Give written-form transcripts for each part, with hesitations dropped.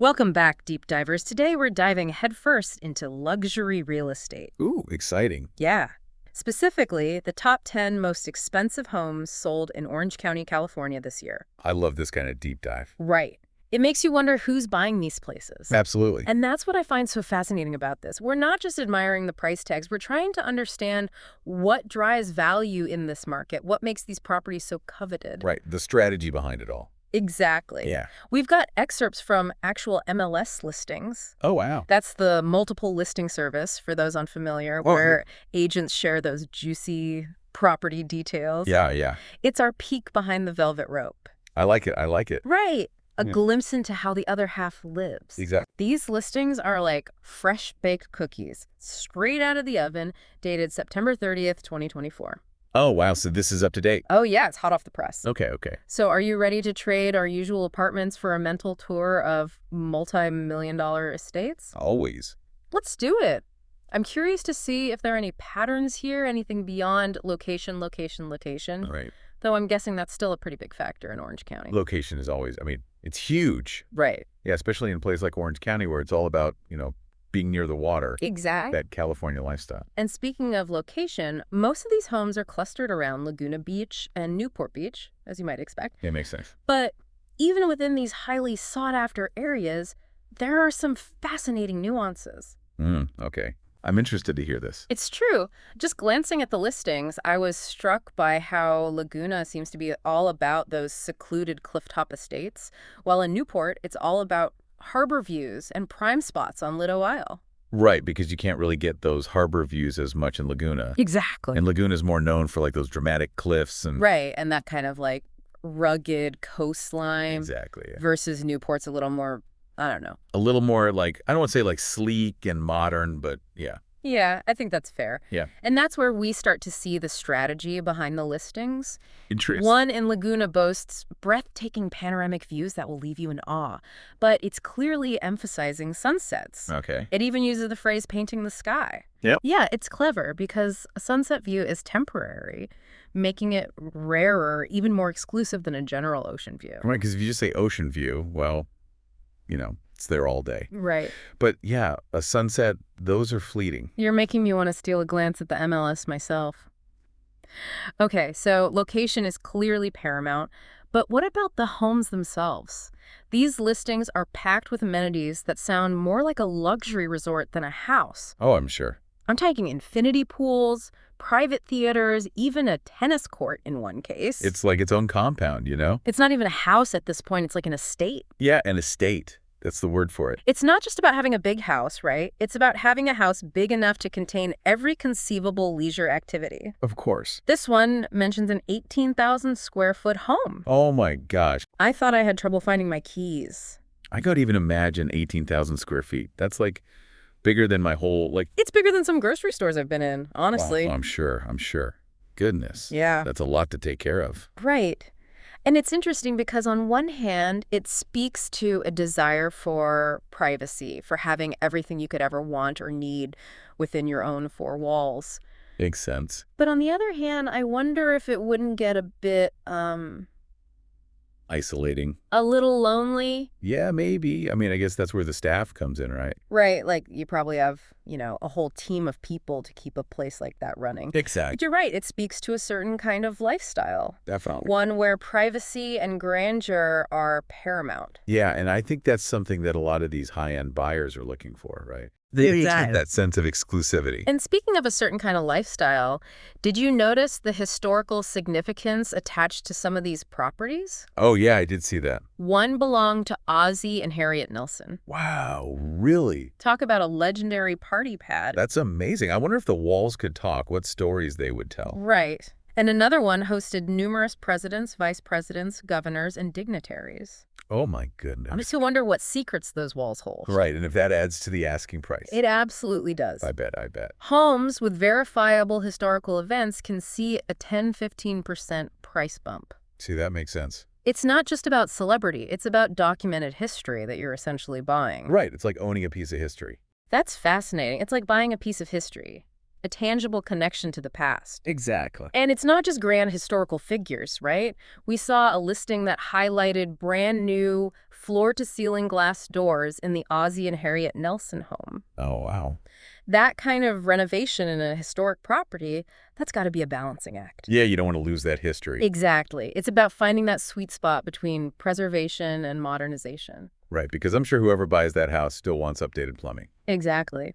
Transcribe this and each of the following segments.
Welcome back, deep divers. Today we're diving headfirst into luxury real estate. Ooh, exciting. Yeah. Specifically, the top 10 most expensive homes sold in Orange County, California this year. I love this kind of deep dive. Right. It makes you wonder who's buying these places. Absolutely. And that's what I find so fascinating about this. We're not just admiring the price tags. We're trying to understand what drives value in this market, what makes these properties so coveted. Right. The strategy behind it all. Exactly. Yeah. We've got excerpts from actual MLS listings. Oh, wow. That's the multiple listing service, for those unfamiliar, Oh, where agents share those juicy property details. Yeah. It's our peek behind the velvet rope. I like it. I like it. Right. A Yeah. glimpse into how the other half lives. Exactly. These listings are like fresh-baked cookies, straight out of the oven, dated September 30th, 2024. Oh, wow. So this is up to date. Oh, yeah, it's hot off the press. Okay. So are you ready to trade our usual apartments for a mental tour of multi-million-dollar estates? Always. Let's do it. I'm curious to see if there are any patterns here, anything beyond location. All right. Though I'm guessing that's still a pretty big factor in Orange County. Location is always, it's huge. Right. Yeah, especially in a place like Orange County where it's all about, being near the water. Exactly. That California lifestyle. And speaking of location, most of these homes are clustered around Laguna Beach and Newport Beach, as you might expect. Yeah, makes sense. But even within these highly sought-after areas, there are some fascinating nuances. Okay. I'm interested to hear this. It's true. Just glancing at the listings, I was struck by how Laguna seems to be all about those secluded clifftop estates, while in Newport, it's all about harbor views and prime spots on Lido Isle. Right, because you can't really get those harbor views as much in Laguna. Exactly. And Laguna's more known for like those dramatic cliffs and Right, and that kind of like rugged coastline. Exactly. Yeah. Versus Newport's a little more, I don't know. A little more like, I don't want to say like sleek and modern, but yeah. Yeah, I think that's fair. Yeah. And that's where we start to see the strategy behind the listings. Interesting. One in Laguna boasts breathtaking panoramic views that will leave you in awe, but it's clearly emphasizing sunsets. Okay. It even uses the phrase painting the sky. Yep. Yeah, it's clever because a sunset view is temporary, making it rarer, even more exclusive than a general ocean view. Right, because if you just say ocean view, well, it's there all day. Right. But yeah, a sunset, those are fleeting. You're making me want to steal a glance at the MLS myself. Okay, so location is clearly paramount, but what about the homes themselves? These listings are packed with amenities that sound more like a luxury resort than a house. Oh, I'm sure. I'm talking infinity pools, private theaters, even a tennis court in one case. It's like its own compound, It's not even a house at this point, it's like an estate. Yeah, an estate. That's the word for it. It's not just about having a big house, right? It's about having a house big enough to contain every conceivable leisure activity. Of course. This one mentions an 18,000 square foot home. Oh my gosh. I thought I had trouble finding my keys. I could even imagine 18,000 square feet. That's like bigger than my whole, It's bigger than some grocery stores I've been in, honestly. Wow, I'm sure. Goodness. Yeah. That's a lot to take care of. Right. And it's interesting because on one hand, it speaks to a desire for privacy, for having everything you could ever want or need within your own four walls. Makes sense. But on the other hand, I wonder if it wouldn't get a bit, Isolating. a little lonely. Yeah, maybe. I guess that's where the staff comes in, right? Right, like you probably have, a whole team of people to keep a place like that running. Exactly. But you're right, it speaks to a certain kind of lifestyle. Definitely. One where privacy and grandeur are paramount. Yeah, and I think that's something that a lot of these high-end buyers are looking for, right? They each have that sense of exclusivity. And speaking of a certain kind of lifestyle, did you notice the historical significance attached to some of these properties? Oh, yeah, I did see that. One belonged to Ozzie and Harriet Nilsson. Wow, really? Talk about a legendary party pad. That's amazing. I wonder if the walls could talk, what stories they would tell. Right. And another one hosted numerous presidents, vice presidents, governors, and dignitaries. Oh, my goodness. I just wonder what secrets those walls hold. Right, and if that adds to the asking price. It absolutely does. I bet. Homes with verifiable historical events can see a 10–15% price bump. See, that makes sense. It's not just about celebrity. It's about documented history that you're essentially buying. Right, it's like owning a piece of history. That's fascinating. It's like buying a piece of history. a tangible connection to the past. Exactly. And it's not just grand historical figures, right? We saw a listing that highlighted brand new floor-to-ceiling glass doors in the Ozzie and Harriet Nelson home. Oh, wow. That kind of renovation in a historic property, that's got to be a balancing act. Yeah, you don't want to lose that history. Exactly. It's about finding that sweet spot between preservation and modernization. Right, because I'm sure whoever buys that house still wants updated plumbing. Exactly.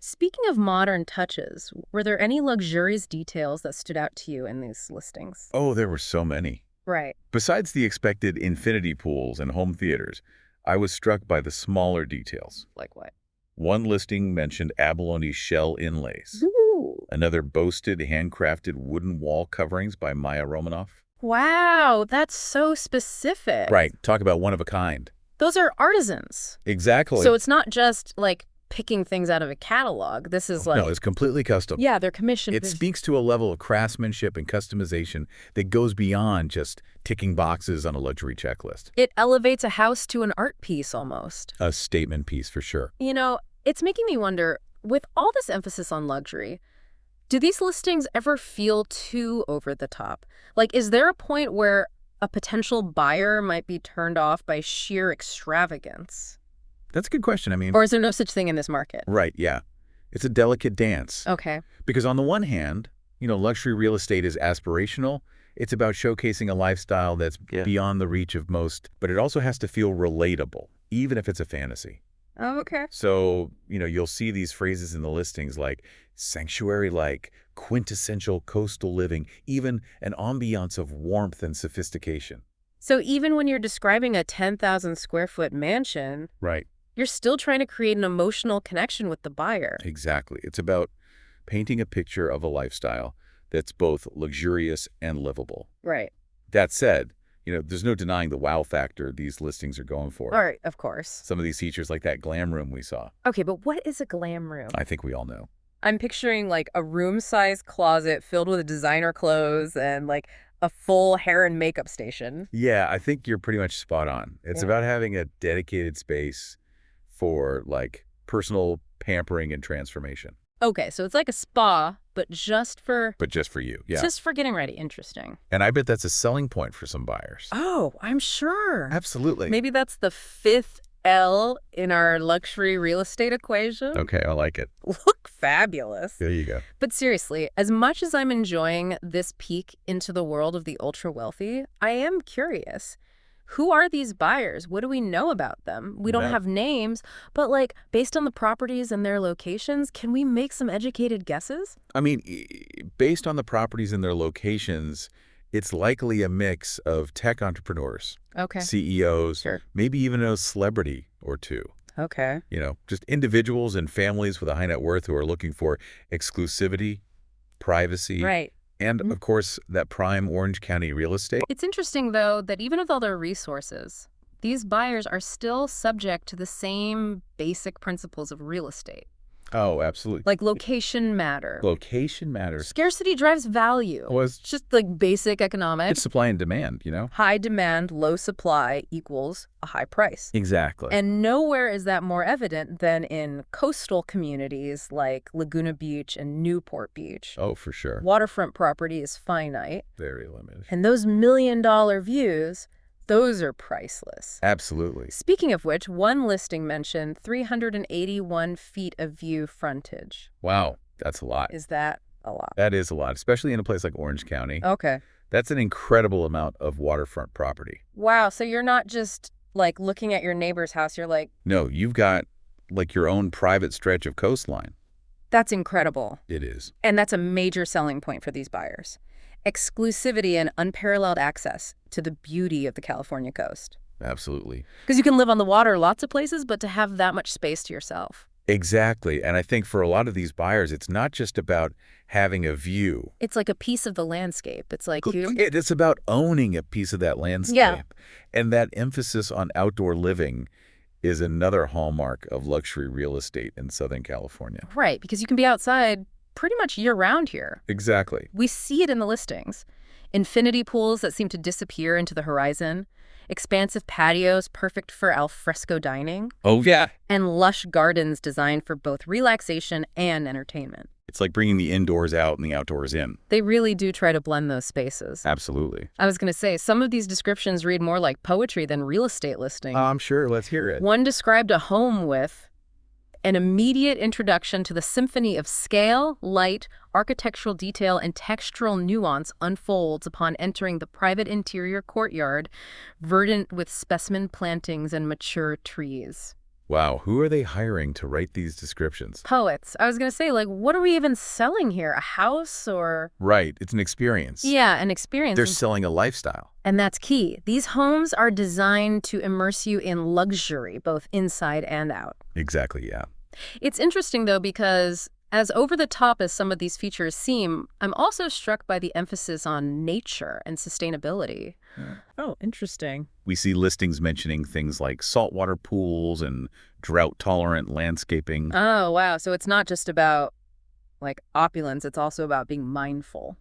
Speaking of modern touches, were there any luxurious details that stood out to you in these listings? Oh, there were so many. Right. Besides the expected infinity pools and home theaters, I was struck by the smaller details. Like what? One listing mentioned abalone shell inlays. Ooh. Another boasted handcrafted wooden wall coverings by Maya Romanoff. Wow, that's so specific. Right, talk about one of a kind. Those are artisans. Exactly. So it's not just like picking things out of a catalog. This is like... No, it's completely custom. Yeah, they're commissioned. It speaks to a level of craftsmanship and customization that goes beyond just ticking boxes on a luxury checklist. It elevates a house to an art piece almost. A statement piece for sure. You know, it's making me wonder, with all this emphasis on luxury, do these listings ever feel too over the top? Like, is there a point where a potential buyer might be turned off by sheer extravagance? That's a good question. I mean... Or is there no such thing in this market? Right, yeah. It's a delicate dance. Okay. Because on the one hand, luxury real estate is aspirational. It's about showcasing a lifestyle that's beyond the reach of most, but it also has to feel relatable, even if it's a fantasy. Oh, okay. So, you'll see these phrases in the listings like sanctuary-like, quintessential coastal living, even an ambiance of warmth and sophistication. So even when you're describing a 10,000 square foot mansion, Right. you're still trying to create an emotional connection with the buyer. Exactly. It's about painting a picture of a lifestyle that's both luxurious and livable. Right. That said, there's no denying the wow factor these listings are going for. All right, of course. Some of these features like that glam room we saw. Okay, but what is a glam room? I think we all know. I'm picturing like a room-sized closet filled with designer clothes and like a full hair and makeup station. Yeah, I think you're pretty much spot on. It's about having a dedicated space for like personal pampering and transformation. Okay, so it's like a spa, but just for you, yeah. Just for getting ready. Interesting. And I bet that's a selling point for some buyers. Oh, I'm sure. Absolutely. Maybe that's the fifth L in our luxury real estate equation. Okay, I like it. Look fabulous. There you go. But seriously, as much as I'm enjoying this peek into the world of the ultra-wealthy, I am curious. Who are these buyers? What do we know about them? We don't have names, but like based on the properties and their locations, can we make some educated guesses? I mean, based on the properties and their locations, it's likely a mix of tech entrepreneurs, CEOs, maybe even a celebrity or two. Okay. Just individuals and families with a high net worth who are looking for exclusivity, privacy, Right. and, of course, that prime Orange County real estate. It's interesting, though, that even with all their resources, these buyers are still subject to the same basic principles of real estate. Oh, absolutely. Like location matter. Location matters. Scarcity drives value. Well, it's just like basic economics. It's supply and demand, High demand, low supply equals a high price. Exactly. And nowhere is that more evident than in coastal communities like Laguna Beach and Newport Beach. Oh, for sure. Waterfront property is finite. Very limited. And those million-dollar views, those are priceless. Absolutely. Speaking of which, one listing mentioned 381 feet of view frontage. Wow, that's a lot. Is that a lot? That is a lot, especially in a place like Orange County. Okay. That's an incredible amount of waterfront property. Wow, so you're not just like looking at your neighbor's house, you're like... No, you've got like your own private stretch of coastline. That's incredible. It is. And that's a major selling point for these buyers. Exclusivity and unparalleled access to the beauty of the California coast. Absolutely. Because you can live on the water lots of places, but to have that much space to yourself. Exactly. And I think for a lot of these buyers, it's not just about having a view. It's like a piece of the landscape. It's like It's about owning a piece of that landscape. Yeah. And that emphasis on outdoor living is another hallmark of luxury real estate in Southern California. Right, because you can be outside pretty much year-round here. Exactly. We see it in the listings. Infinity pools that seem to disappear into the horizon, expansive patios perfect for al fresco dining. Oh, yeah. And lush gardens designed for both relaxation and entertainment. It's like bringing the indoors out and the outdoors in. They really do try to blend those spaces. Absolutely. I was going to say, some of these descriptions read more like poetry than real estate listing. I'm sure. Let's hear it. One described a home with an immediate introduction to the symphony of scale, light, architectural detail, and textural nuance unfolds upon entering the private interior courtyard, verdant with specimen plantings and mature trees. Wow, who are they hiring to write these descriptions? Poets. I was going to say, like, what are we even selling here? A house or... Right, it's an experience. Yeah, an experience. They're selling a lifestyle. And that's key. These homes are designed to immerse you in luxury, both inside and out. Exactly, yeah. It's interesting, though, because as over-the-top as some of these features seem, I'm also struck by the emphasis on nature and sustainability. Yeah. Oh, interesting. We see listings mentioning things like saltwater pools and drought-tolerant landscaping. Oh, wow. So it's not just about, like, opulence. It's also about being mindful.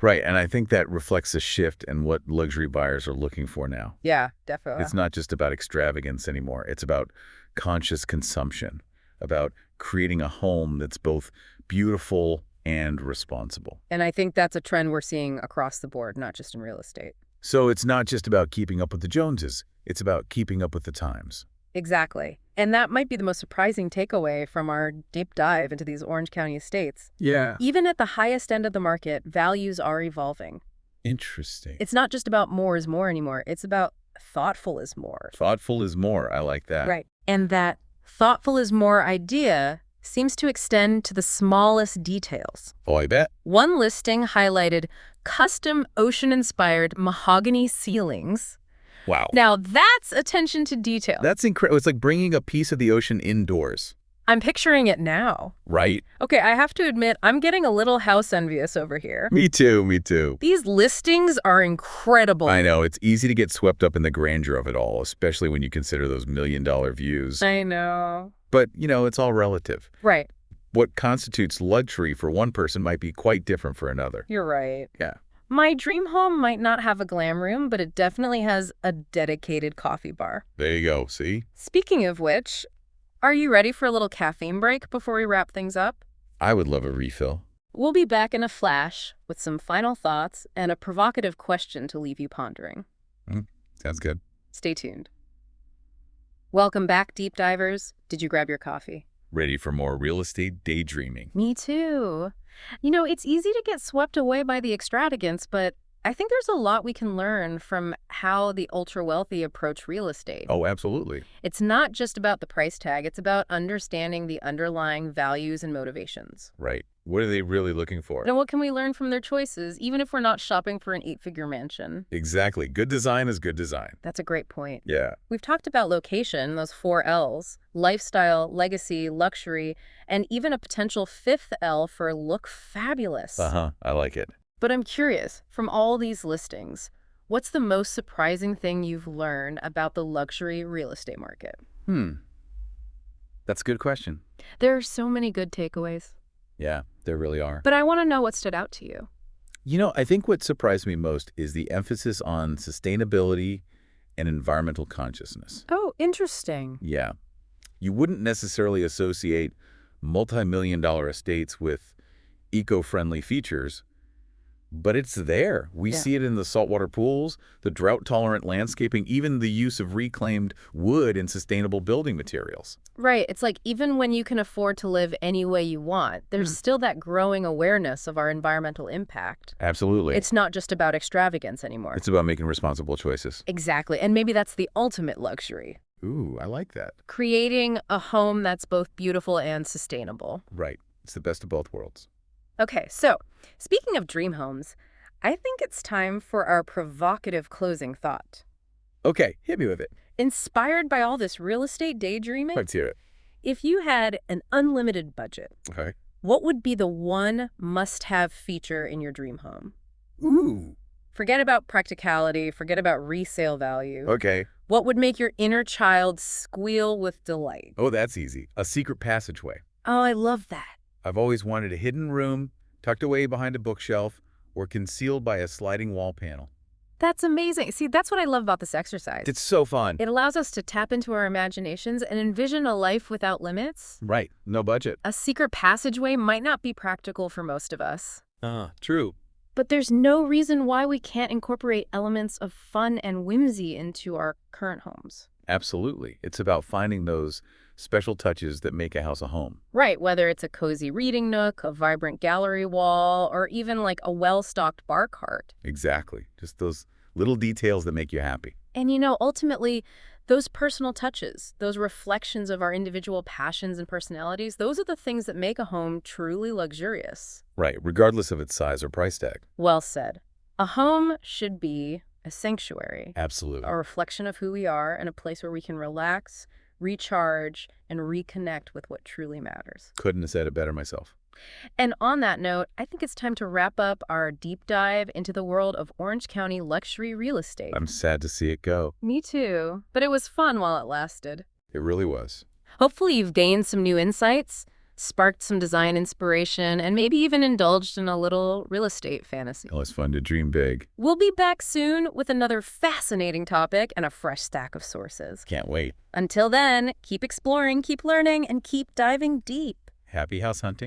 Right, and I think that reflects a shift in what luxury buyers are looking for now. Yeah, definitely. It's not just about extravagance anymore. It's about conscious consumption, about creating a home that's both beautiful and responsible. And I think that's a trend we're seeing across the board, not just in real estate. So it's not just about keeping up with the Joneses. It's about keeping up with the times. Exactly. And that might be the most surprising takeaway from our deep dive into these Orange County estates. Yeah. Even at the highest end of the market, values are evolving. Interesting. It's not just about more is more anymore. It's about thoughtful is more. Thoughtful is more. I like that. Right. And that thoughtful is more idea seems to extend to the smallest details. Oh, I bet. One listing highlighted custom ocean-inspired mahogany ceilings. Wow. Now, that's attention to detail. That's incredible. It's like bringing a piece of the ocean indoors. I'm picturing it now. Right. Okay, I have to admit, I'm getting a little house envious over here. Me too, me too. These listings are incredible. I know. It's easy to get swept up in the grandeur of it all, especially when you consider those million-dollar views. I know. But, it's all relative. Right. What constitutes luxury for one person might be quite different for another. You're right. Yeah. My dream home might not have a glam room, but it definitely has a dedicated coffee bar. There you go. See? Speaking of which, are you ready for a little caffeine break before we wrap things up? I would love a refill. We'll be back in a flash with some final thoughts and a provocative question to leave you pondering. Sounds good. Stay tuned. Welcome back, deep divers. Did you grab your coffee? Ready for more real estate daydreaming. Me too. It's easy to get swept away by the extravagance, but I think there's a lot we can learn from how the ultra-wealthy approach real estate. Oh, absolutely. It's not just about the price tag. It's about understanding the underlying values and motivations. Right. What are they really looking for? And what can we learn from their choices, even if we're not shopping for an 8-figure mansion? Exactly. Good design is good design. That's a great point. Yeah. We've talked about location, those 4 L's, lifestyle, legacy, luxury, and even a potential 5th L for look fabulous. I like it. But I'm curious, from all these listings, what's the most surprising thing you've learned about the luxury real estate market? That's a good question. There are so many good takeaways. Yeah, there really are. But I want to know what stood out to you. I think what surprised me most is the emphasis on sustainability and environmental consciousness. Oh, interesting. Yeah. You wouldn't necessarily associate multi-million-dollar estates with eco-friendly features, but it's there. We see it in the saltwater pools, the drought-tolerant landscaping, even the use of reclaimed wood and sustainable building materials. Right. It's like even when you can afford to live any way you want, there's still that growing awareness of our environmental impact. Absolutely. It's not just about extravagance anymore. It's about making responsible choices. Exactly. And maybe that's the ultimate luxury. Ooh, I like that. Creating a home that's both beautiful and sustainable. Right. It's the best of both worlds. Okay, so speaking of dream homes, I think it's time for our provocative closing thought. Okay, hit me with it. Inspired by all this real estate daydreaming, Let's hear it. if you had an unlimited budget, Okay. what would be the one must-have feature in your dream home? Ooh. Forget about practicality, forget about resale value. Okay. What would make your inner child squeal with delight? Oh, that's easy. A secret passageway. Oh, I love that. I've always wanted a hidden room, tucked away behind a bookshelf, or concealed by a sliding wall panel. That's amazing. See, that's what I love about this exercise. It's so fun. It allows us to tap into our imaginations and envision a life without limits. Right. No budget. A secret passageway might not be practical for most of us. True. But there's no reason why we can't incorporate elements of fun and whimsy into our current homes. Absolutely. It's about finding those special touches that make a house a home. Right, whether it's a cozy reading nook, a vibrant gallery wall, or even like a well-stocked bar cart. Exactly. Just those little details that make you happy. And ultimately, those personal touches, those reflections of our individual passions and personalities, those are the things that make a home truly luxurious. Right, regardless of its size or price tag. Well said. A home should be a sanctuary, Absolutely. a reflection of who we are, and a place where we can relax, recharge, and reconnect with what truly matters. Couldn't have said it better myself. And on that note, I think it's time to wrap up our deep dive into the world of Orange County luxury real estate. I'm sad to see it go. Me too, but it was fun while it lasted. It really was. Hopefully you've gained some new insights, sparked some design inspiration, and maybe even indulged in a little real estate fantasy. Well, it's fun to dream big. We'll be back soon with another fascinating topic and a fresh stack of sources. Can't wait. Until then, keep exploring, keep learning, and keep diving deep. Happy house hunting.